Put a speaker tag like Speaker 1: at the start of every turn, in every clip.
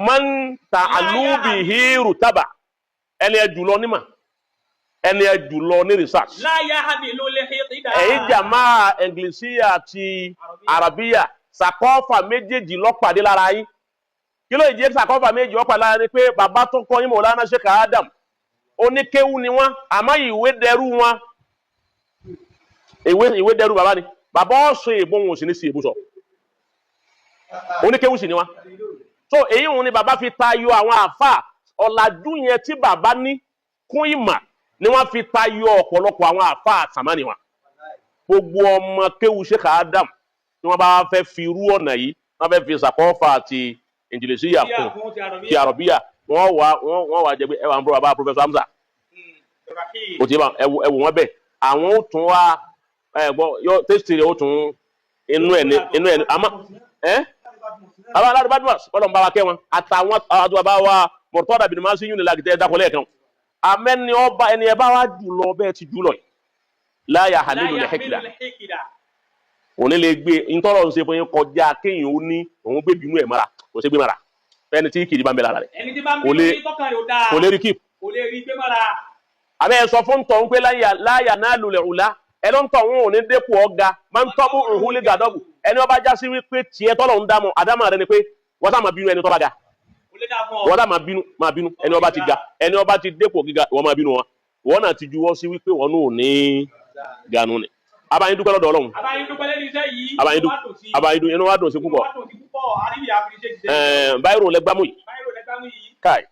Speaker 1: man ta'alubihi rutaba ẹni ẹ jùlọ nímọ̀ ẹni ẹ jùlọ ní research ẹ̀yin jàmá Englishia àti Arabiya sàkọ́fà méjèèjì lọ́pàdé lára yín kí ló ìjẹ́ sàkọ́fà méjì lọ́pàdé lára ni pé bàbá tó kọ́ yín Mọ̀lánà Sheikh Adam oníkéwú ni wọ́n àmọ́ ìwé dẹrú wọn ìwé dẹrú bàbá ni bàbá ọ̀sùn ìbò wọn ò sì ní sí ìbò sọ oníkéwú sì ni wọ́n so èyí wọn ni bàbá fi tayọ àwọn àfà ọ̀làjú yẹn tí bàbá ní kún ìmọ̀ ni wọ́n fi tayọ ọ̀pọ̀lọpọ̀ àwọn àfà àtàmánì wọn gbogbo ọmọ kéwú Sheikh Adam tí wọ́n bá fẹ́ fi irú ọ̀nà yìí wọ́n fẹ́ fi sàkọ́fà àti Englishia kún ti Arabiya wọ́n wà jẹ́ pé ẹwà ń bọ́ bàbá Professor Hamza ó ti ẹwù wọn bẹ́ẹ̀ àwọn ó tún wá yóò tẹ́sítì rẹ̀ ó tún inú ẹ̀ àmọ́ bàbá aládùn badmus ọlọ́run bá wa kẹ́ wọn àtàwọn àdúrà bá wa Murtada bin Masi yún ní làgìtẹ́ dákọ̀lẹ́ kan amẹ́ni ọba ẹni ẹ bá wá jùlọ bẹ́ẹ̀ ti jùlọ yìí láyà halilu lè hekida òní lè gbé ntọ́rọ̀ ń ṣe fún yín kọjá kéèyàn ó ní òun gbé bínú ẹ̀ mara kò sí gbé mara fẹ́ni tí kìdí bá ń bẹ lára rẹ̀ kò lè rí kíp àbẹ́ ẹ sọ fún tọ̀ ń pé láyà náà lulẹ̀ ọ̀la ẹ ló ń tọ̀ wọn ò ní dépò ọ̀gá máa ń tọ́bù ìhúlẹ̀ gàdọ́bù ẹni ọba já sí wípé tiẹ̀ tọ́lọ̀ ń dámọ̀ àdámọ̀ rẹ ni pé wọ́n sá máa bínú ẹni tó bá ga wọ́n sá máa bínú ẹni ọba ti ga ẹni ọba ti dépò gíga wọ́n máa bínú wọn wọ́n náà ti juwọ́ sí wípé wọ́n náà ò ní ganu ni abayin dúpẹ́ lọ́dọ̀ Ọlọ́run abayin dúpẹ́ inú wa dùn sí púpọ̀ báyìí rò lẹ́gbàmù yìí káì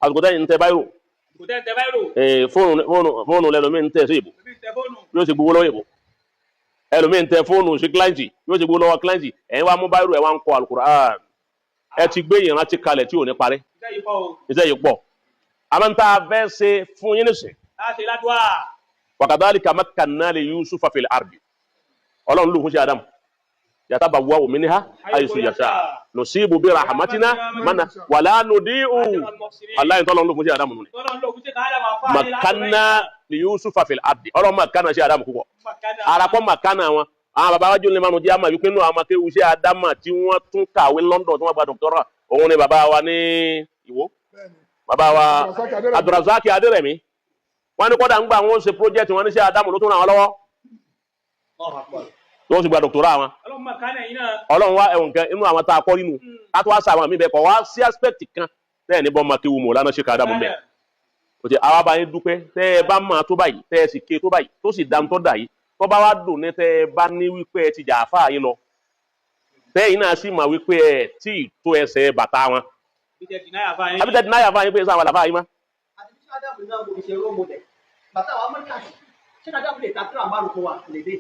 Speaker 1: àsìkò tẹ́yìn ń tẹ báyìí rò fóònù lẹ́lọ́mí ń tẹ̀ sí ìbò yóò sì gbowó lọ́wọ́ ìbò ẹlòmíì ń tẹ fóònù sí kíláǹtì yóò sì gbowó lọ́wọ́ kíláǹtì ẹ̀yin wá mú báyìí rò ẹ̀ wá ń kọ Al-Qur'an ẹ ti gbé ìrántí kalẹ̀ tí ò ní parí iṣẹ́ yìí pọ̀ àmọ́ ń tá a fẹ́ ṣe fún yín nìsín wakadhalika makkanna li Yusufa fil ardi Ọlọ́run ló fún Sheikh Adam yatabawwa'u minha haythu yasha nusibu bi rahmatina mana wala nudi'u Allah tó Ọlọ́run ló fún Sheikh Adam nuni makkanna li Yusufa fil ardi Ọlọ́run makkanna Sheikh Adam púpọ̀ arapọ̀ makkanna wọn àwọn bàbá wájú ní manu jẹ́ àmà wípé nínú àwọn akéwù Sheikh Adam tí wọ́n tún kàwé London tí wọ́n gba dọ́kítọ́rà òun ni bàbá wa ní Ìwó bàbá wa Abdulrazak Adérẹ̀mí wọ́n ní kọ́dà ń gbà wọ́n ṣe project wọn ní Sheikh Adam ló tún ràn wọ́n lọ́wọ́ tó sì gba dọ́kítọ́rà wọn Ọlọ́run wá ẹ̀wọ̀n kan inú àwọn tá a kọ́ nínú a tó wá sa àwọn àmì bẹ́ẹ̀ kọ́ wá sí aspect kan tẹ́ẹ̀ ní bọ́ máa kéwu Mọ̀lánà Sheikh Adam bẹ́ẹ̀ òtí àwa bá yín dúpẹ́ tẹ́ ẹ bá máa tó báyìí tẹ́ ẹ sì ké tó báyìí tó sì dá tó dà yìí tó bá wá dùn ní tẹ́ ẹ bá ní wípé ẹ ti jà àfáà yín lọ tẹ́ yín náà sì máa wípé ẹ tí ì tó ẹsẹ̀ bàtà wọn àbí tẹ́ dìnnáyà fáà yín pé sáwọn àlàfáà yín má.
Speaker 2: Bàtà àwọn Markaz Sheikh Adam lè tàtúrà márùn fún wa lédè.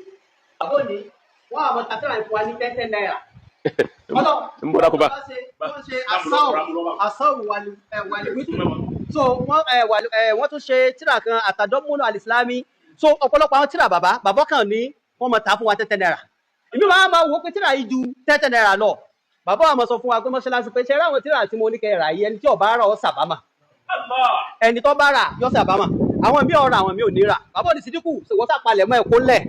Speaker 2: Àbọ̀ ni wọ́n àwọn tàtúrà fún wa ní 10 naira. Wọ́n ṣe àsáwù wàlí wítù. So wọ́n tún ṣe tíra kan àtàdọ́múnú al-Islami. So ọ̀pọ̀lọpọ̀ àwọn tíra bàbá kan ní wọ́n máa tà fún wa 10 naira. Èmi máa wò pé tíra yìí ju 10 naira lọ. Bàbá wa máa sọ fún wa pé mọ́ṣáláṣí pé ṣe eré àwọn tíra tí mo ní kẹ́ rà yìí ẹni tí ó bá rà ó sàbámà. Ẹni tó bá rà yó sàbámà. Àwọn mi ọ̀rọ̀ àwọn mi ò ní rà bàbá òní sídìkù wọ́n sàpalẹ̀ mọ́ ẹ̀kọ́ lẹ̀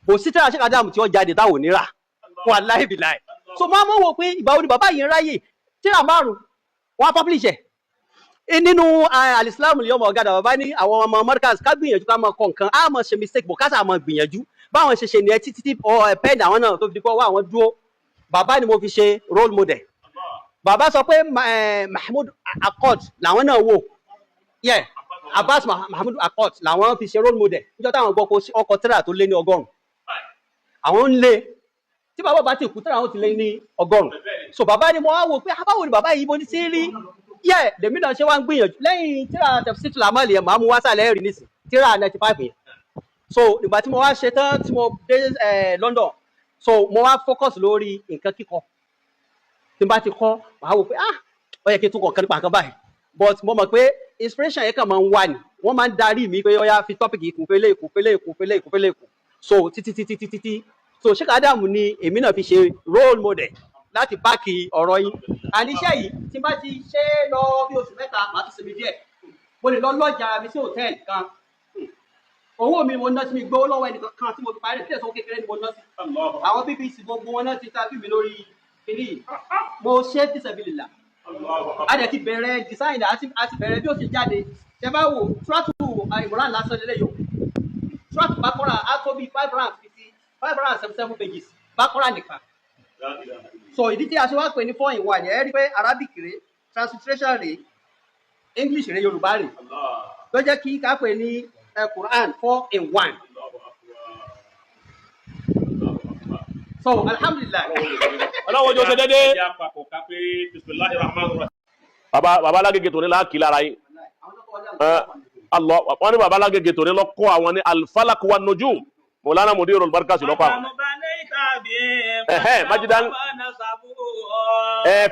Speaker 2: kò sí tíra Sheikh Adam tí wọ́n jáde táwọn ò ní rà wallahi billahi so máa mọ̀ wò pé ìgbà wo ni bàbá yìí ń ráyè tíra márùn wọ́n á publish ẹ̀ nínú al-Islam lè ọmọ ọ̀gádà bàbá ní àwọn ọmọ Markaz ká gbìyànjú ká máa kọ nǹkan á máa ṣe mistake bọ̀ ká sà máa gbìyànjú báwọn ṣe ní ẹ títí pẹ́ẹ́nì àwọn náà tó fi kọ́ wá àwọn dúró bàbá ni mo fi ṣe role model bàbá sọ pé Mahmoud Accord làwọn náà wò Abbas Mahmoud Accord làwọn fi ṣe role model níjọ́ táwọn gbọ́ ọkọ̀ tíra tó lé ní 100 àwọn ń lé tí bàbá bá ti kú tíra àwọn ti lé ní 100 so bàbá ni mo wá wò pé báwo ni bàbá yìí mo ní sí rí lèmi náà ṣe wá ń gbìyànjú lẹ́yìn tíra tafsitul amal yẹn màá mú wá sàlẹ̀ rí nísìn tíra 95 yẹn so ìgbà tí mo wá ṣe tán tí mo dé London so mo wá focus lórí nǹkan kíkọ tí n bá ti kọ́ màá wò pé ó yẹ kí n tún kọ̀ kan nípa nǹkan báyìí but mo mọ̀ pé inspiration yẹn kàn máa ń wà ní wọ́n máa ń darí mi pé ó yá fi topic ìkùn fẹ́lẹ́ so títí so Sheikh Adam ni èmi náà fi ṣe role model láti báàkì ọ̀rọ̀ yín àníṣe yìí tí n bá ti ṣe lọ bí oṣù 3 màá tún sinmi díẹ̀ mo lè lọ lọ́jà mi sí hòtẹ́ẹ̀lì kan owó mi mo ná sí mi gbówó lọ́wọ́ ẹnìkan kan tí mo fi parí sílẹ̀ sọ kékeré ni mo ná sí àwọn BBC gbogbo wọn náà ti ta bí mi lórí kiri mo ṣe fi sabilillah a dẹ̀ ti bẹ̀rẹ̀ design àti bẹ̀rẹ̀ bí ó ṣe jáde ṣe bá wò Suratu Imran lásán lélẹ̀ yòó Suratu Baqara á tó bí 577 pages Baqara nìkan. So ìdí tí a ṣe wá pè ní 4-in-1 ẹ rí pé Arabic rè transliteration rè English rè Yorùbá rè ló jẹ́ kí ká pè ní Quran 4-in-1. So alhamdulillah.
Speaker 1: Ọlọ́run ojú ṣe dédé. Bàbá Alágége tòní láàkì lára yín. Allah wọ́n ní bàbá Alágége tòní lọ́kọ́ àwọn ní Al-Falaq wa Nujum. Mọ̀lánà Mudirul Markaz lọ́kọ́ àwọn. Majidan.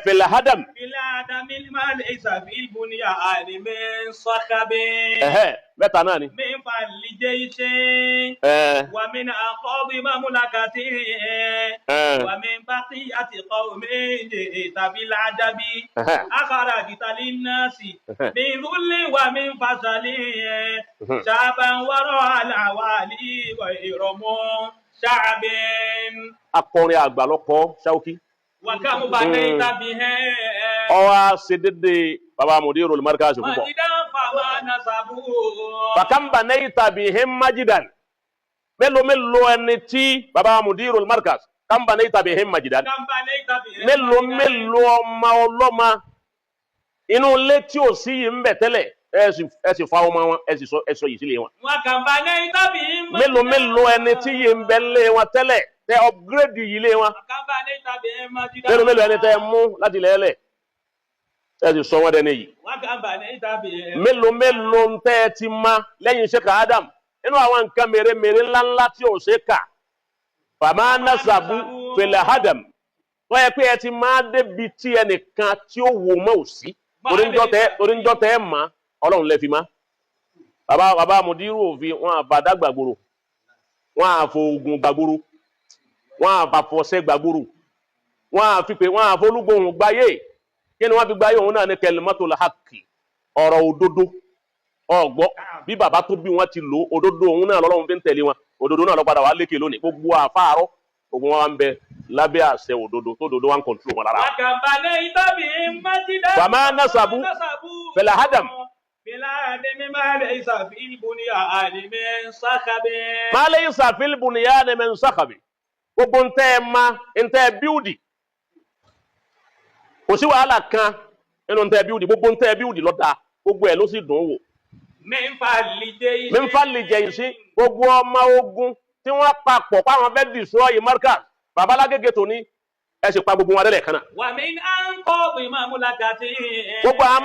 Speaker 1: Fil Hadam. Mẹ́ta náà ni.
Speaker 3: ومن أقاض مملكته ومن بقية قومه بالعجب أخرجت للناس من ذل ومن فصل شعبا وراء العوالي غير شعب.
Speaker 1: Akọrin àgbà lọkọ Ṣáúkí.
Speaker 3: وكم بنيت به.
Speaker 1: Ọwọ́ ṣe dédé bàbá Mudirul Markaz púpọ̀. Fakam banaita bihim majidan. Mélòó ẹni tí bàbá Mudirul Markaz kam banaita bihim majidan. Mélòó ọmọ ọlọ́mọ inú ilé tí ò sí yìí ń bẹ̀ tẹ́lẹ̀ ẹ sì fa ọmọ wọn ẹ sọ yìí sílé wọn. Mélòó ẹni tí yìí ń bẹ̀ lé wọn tẹ́lẹ̀ tẹ upgrade yìí lé wọn. Mélòó ẹni tẹ mú láti lẹ́lẹ̀ ẹ sì sọ wọn dẹni yìí. Mélòó ń tẹ́ ẹ ti ma lẹ́yìn Sheikh Adam nínú àwọn nǹkan mèremère ńláńlá tí ò ṣe kà fàmà nasabu fil hadam tó yẹ pé ẹ ti máa débi tí ẹnìkan tí ó wò mọ́ ò sí toríjọ́ tẹ́ ẹ mọ́ Ọlọ́run lẹ́ fi má. Bàbá Mudiru òfin wọn àbàdá gbàgbòrò wọn àfòògùn gbàgbòrò wọn àfàfọ̀ṣẹ gbàgbòrò wọn àfipè wọn àfolúgbòhùn gbáyé kí ni wọ́n fi gbáyé òun náà ní kalimatul haqqi ọ̀rọ̀ òdodo ọgbọ bí bàbá tó bí wọn ti lò òdodo òun náà lọ́lọ́run fi ń tẹ̀lé wọn òdodo náà lọ padà wá lékè lónìí gbogbo àfáàrọ̀ gbogbo wọn wá ń bẹ lábẹ́ àṣẹ òdodo tó òdodo wá ń kọ̀ǹtúrò wọn lára. Fàmà nasabu fil hadam. Ma laysa fil bunyan min sakhabi. Gbogbo ntẹ́ ẹ ma ntẹ́ bíúdì kò sí wàhálà kan nínú ntẹ́ bíúdì gbogbo ntẹ́ bíúdì lọ́dà gbogbo ẹ̀ ló sì dùn wò. Mẹ́fà lè jẹ́ ìsí gbogbo ọmọ ogun tí wọ́n papọ̀ páwọn fẹ́ destroy Markaz bàbá Alágége tòní ẹ sì pa gbogbo wọn lẹ́lẹ̀ kan náà. Gbogbo àwọn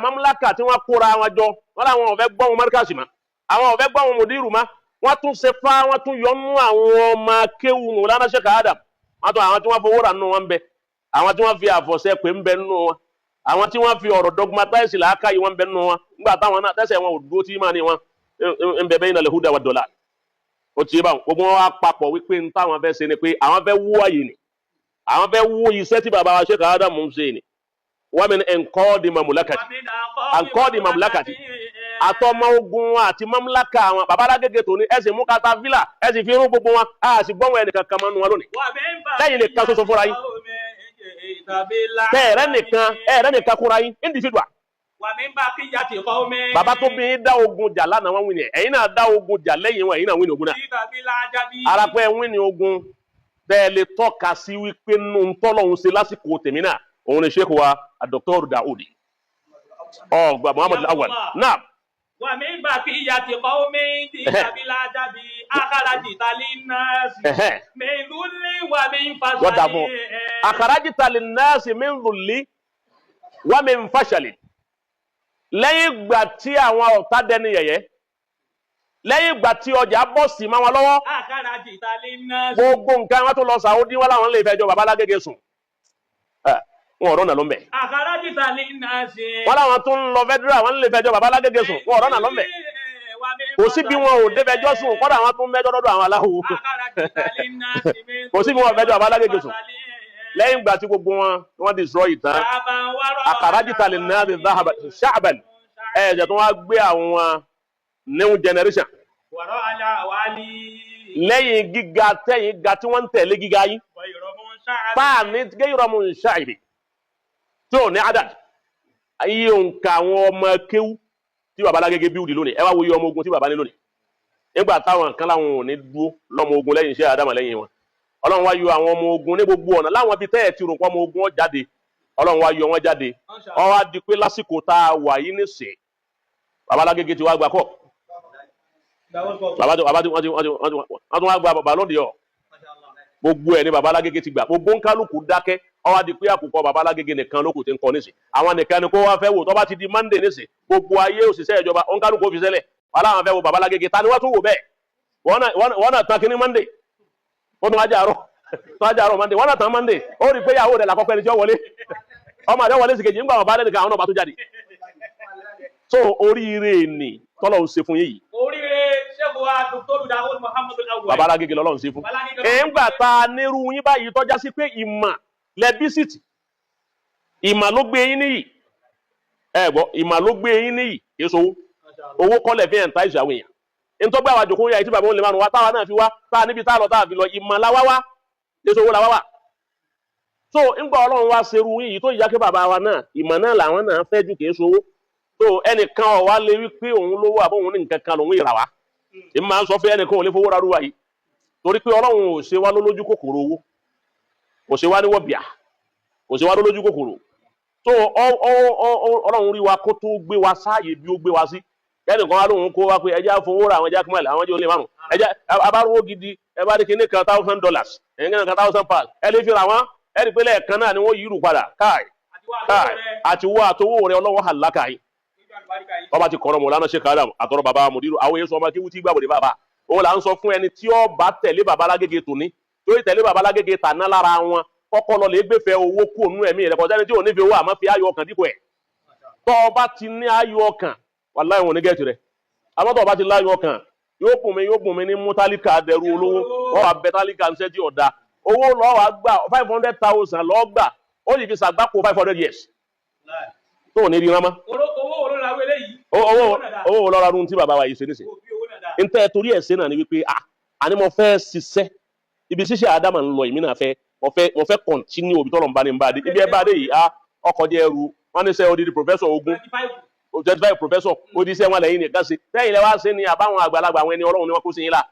Speaker 1: mamlaka tí wọ́n kóra wọn jọ wọ́n làwọn ò fẹ́ gbọ́ wọn Markaz mọ́ àwọn ò fẹ́ gbọ́ wọn Mudiru mọ́ wọ́n tún ṣe fá wọ́n tún yọnú àwọn ọmọ akéwù Mọ̀lánà Sheikh Adam wọ́n tún àwọn tí wọ́n fowó rà nínú wọn ń bẹ àwọn tí wọ́n fi àfọ̀ṣẹ pé ń bẹ nínú wọn àwọn tí wọ́n fi ọ̀rọ̀ dogmatize làákàyè wọn bẹ nínú wọn nígbà táwọn náà tẹ́sẹ̀ wọn ò dúró tí máa ní wọn ń bẹ bẹ́yìn al-huda wa dalal ó ti bá wọn gbogbo wọn wá papọ̀ wípé ń táwọn fẹ́ ṣe ni pé àwọn fẹ́ wú àyè ni àwọn fẹ́ wú iṣẹ́ tí bàbá wa Sheikh Adam ń ṣe ni wọ́n mi ní ẹ̀ńkọ́ọ̀dì mamlakati àtọmọ ogun àti mamlaka àwọn bàbá Alágége tòní ẹ sì mú katafila ẹ sì fi irun gbogbo wọn a sì gbọ́n wọn ẹnìkan kan mọ́nu wọn lónìí lẹ́yìn lè kan ṣoṣo fúnra yín ẹ̀rẹ́ nìkan kúnra yín individual. Bàbá tó bí dá ogun jà lánàá wọn wí ni ẹ̀yin náà dá ogun jà lẹ́yìn wọn ẹ̀yin náà wí ni ogun náà. Arapẹ́ wí ni ogun bẹ́ẹ̀ lè tọ́ka sí wípé nínú tọ́lọ́hún ṣe lásìkò tèmi náà òun ni Sheikh wa Dr. Daudi ọgbà Muhammad Awal náà.
Speaker 3: ومن بقية قوم بالعجب أخرجت للناس من ذل ومن فشل.
Speaker 1: أخرجت للناس من ذل ومن فشل. lẹ́yìn ìgbà tí àwọn ọ̀tá dẹni yẹ̀yẹ́ lẹ́yìn ìgbà tí ọjà bọ́ sí máa wọn lọ́wọ́ gbogbo nǹkan wọn tó lọ Saudi wọn làwọn lè fẹjọ́ bàbá Alágége sùn wọn ọ̀rọ̀ náà ló ń bẹ̀. wọ́n láwọn tó ń lọ federal wọn lè fẹjọ́ bàbá Alágége sùn wọn ọ̀rọ̀ náà ló ń bẹ̀. kò sí bí wọn ò dé fẹjọ́ sùn kọ́dà àwọn tó ń mẹ́jọ́ lọ́dọ̀ àwọn aláwo kò sí bí wọn ò fẹjọ́ bàbá Alágége sùn lẹ́yìn ìgbà tí gbogbo wọn destroy ìtàn akharajta linnasi sha'ban ẹ̀jẹ̀ tó wá gbé àwọn new generation lẹ́yìn gíga tẹ́yìn ga tí wọ́n ń tẹ̀lé gíga yín fáàní gẹ́yìrọ̀mù ṣáìrì tí ò ní adad iye òǹkà àwọn ọmọ kéwú tí baba Agege bíúdì lónìí ẹ wá wo iye ọmọ ogun tí baba ní lónìí nígbà táwọn kan láwọn ò ní dúró lọ́mọ ogun lẹ́yìn Sheikh Adam lẹ́yìn wọn Ọlọ́run wá yọ àwọn ọmọ ogun ní gbogbo ọ̀nà láwọn ibi tẹ́ ẹ̀ ti rò pọ́ ọmọ ogun wọn jáde Ọlọ́run wá yọ wọn jáde ó wá di pé lásìkò tá a wà yìí nísìn baba Agege ti wá gbà kọ́ baba tí wọ́n tún wá gba baba lóde ọ̀ gbogbo ẹ̀ ní baba Agege ti gbà gbogbo nkálukú dákẹ́ ó wá di pé àkùkọ baba Agege nìkan lókù ti ń kọ nísìn àwọn nìkan ni kó wá fẹ́ wò tó bá ti di Monday nísìn gbogbo ayé òṣìṣẹ́ ìjọba nkálukú fi sẹ́lẹ̀ aláwọn fẹ́ wo baba Agege ta ni wọ́n tún wò bẹ́ẹ̀ wọ́n náà tán kíní Monday ó tún wájà àárọ̀ Monday wọ́n náà tán Monday ó rí pé ìyàwó rẹ̀ làkọ́kọ́ ẹni tí ó wọlé ọmọ àdé wọlé sí kejì nígbà wọn bá lẹ́nìkan àwọn náà bá tó jáde so oríire ni tọ́lọ̀ ń ṣe fún yìí
Speaker 3: oríire ṣẹ́gun wa Dr. Dawud Muhammadu Awwal
Speaker 1: baba Agege lọ́lọ́ ń ṣe fún ńgbà ta nírú yín báyìí tọ́já sí pé ìmọ̀ lẹ́bísìtì ìmọ̀ ló gbé yín níyì gbọ́ ìmọ̀ ló gbé yín níyì kí so owó kọ́lẹ̀ fi ẹ̀ǹtá ìṣàwọ̀ èèyàn nítorí àwọn àjòkó yà tí bàbá wọn lè máa wá táwa náà fi wá táwa níbi táwa lọ táwa fi lọ ìmọ̀ la wá kí so owó la wá so ńgbà Ọlọ́run wá ṣerú yìí tó ìyá kí bàbá wa náà ìmọ̀ náà làwọn náà fẹ́ ju kì í so owó so ẹnìkan ọ̀ wá lè wí pé òun lówó àbóhun ní nǹkan kan lòun ìrà wá èmi máa ń sọ fún ẹnìkan ò lè fowó rárú wa yìí torí pé Ọlọ́run ò ṣe wá lójú kòkòrò owó kò ṣe wá ní wọ̀bìà kò ṣe wá lójú kòkòrò so Ọlọ́run rí wa kó tó gbé wa sáàyè bí ó gbé wa sí ẹnìkan wá lóhun kó wá pé ẹjá fowó ra àwọn ẹjá kúmọ̀lẹ̀ àwọn jẹ́ olè márùn ẹjá abárówó gidi ẹ bá ní kíní kan $1,000 ẹ̀yìn kan £1,000 ẹ lè fi ra wọn ẹ rí pé lẹ́ẹ̀kan náà ni wọ́n yírù padà káì àti wọ́ àtowó rẹ ọlọ́wọ́ hàlákà yìí ọba ti kọ̀rọ̀ Mọ̀lánà Sheikh Adam àtọ̀rọ̀ bàbá Mùdírù àwọn èso ọmọ kíwú tí gbàgbọ́dé bàbá òun là ń sọ fún ẹni tí ó bá tẹ̀lé bàbá Agege tòní tó yẹ tẹ̀lé bàbá Agege tàná lára wọn kọ́kọ́ lọ lè gbéfẹ́ owó kú ònú ẹ̀mí rẹ̀ kọjá ní tí ò ní fi owó àmọ́ fi ayọ̀ ọkàn dípò ẹ̀ tọ́ ọba ti ní ayọ̀ ọkàn wàláhì wọn ní gẹ̀ẹ́tì rẹ̀ àmọ́ tọ́ ọba ti láyọ̀ ọkàn yóò bùn mí ní mútálíkà dẹrù olówó wọ́n wà bẹ tálíkà ń sẹ́tì ọ̀dà owó lọ́wọ́ gbà 500,000 lọ́ọ́ gbà ó sì fi sàgbákò 500 years tó ní rí rámá owó lọ́ra rún tí bàbá wa yìí ṣe níṣẹ́ ń tẹ́ torí ẹ̀ ṣe náà ni wípé àní mo fẹ́ ṣiṣẹ́ ibi ṣíṣe Adam ń lọ ìmínà fẹ́ mo fẹ́ continue òbí tọ́lọ̀ ń bá ní bá dé ibi ẹ bá dé yìí ọkọ̀ jẹ́ ẹrù wọ́n ní sẹ́ odidi professor ogun 25 professor odi iṣẹ́ wọn lẹ́yìn nìkan ṣe lẹ́yìn lẹ́wọ́ ṣe ni àbáwọn àgbàlagbà àwọn ẹni Ọlọ́run ni wọ́n kó sí yín la